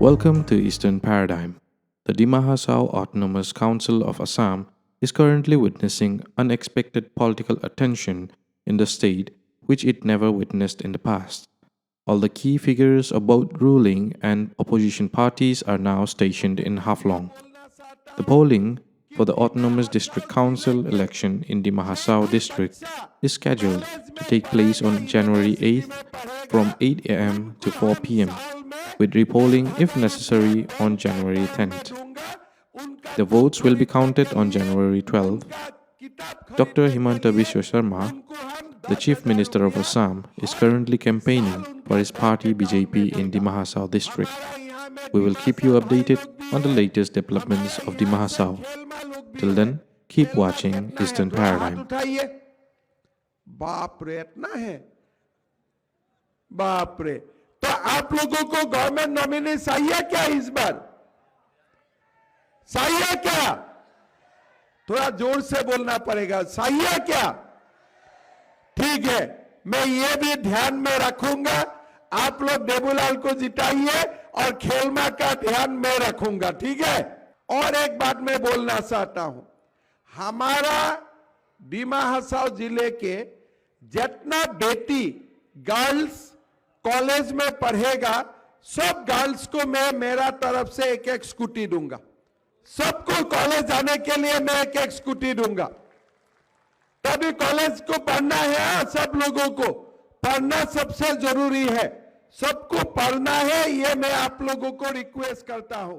Welcome to Easternparadigm. The Dima Hasao Autonomous Council of Assam is currently witnessing unexpected political attention in the state which it never witnessed in the past. All the key figures of both ruling and opposition parties are now stationed in Haflong. The polling for the Autonomous District Council election in Dima Hasao district is scheduled to take place on January 8th from 8 a.m. to 4 p.m. with repolling if necessary on January 10th. The votes will be counted on January 12th. Dr. Himanta Biswa Sarma, the Chief Minister of Assam, is currently campaigning for his party BJP in Dima Hasao district. We will keep you updated on the latest developments of Dima Hasao. Till then, keep watching Easternparadigm. बाप रे इतना है बाप रे तो आप लोगों को गवर्नमेंट नॉमिनी चाहिए क्या इस बार चाहिए क्या थोड़ा जोर से बोलना पड़ेगा चाहिए क्या ठीक है मैं ये भी ध्यान में रखूंगा आप लोग देबूलाल को जिताइए और खेलमा का ध्यान मैं रखूंगा ठीक है और एक बात मैं बोलना चाहता हूं हमारा डिमा हसाओ जिले के जितना बेटी गर्ल्स कॉलेज में पढ़ेगा सब गर्ल्स को मैं मेरा तरफ से एक एक स्कूटी दूंगा सबको कॉलेज जाने के लिए मैं एक एक स्कूटी दूंगा तभी कॉलेज को पढ़ना है सब लोगों को पढ़ना सबसे जरूरी है सबको पढ़ना है ये मैं आप लोगों को रिक्वेस्ट करता हूं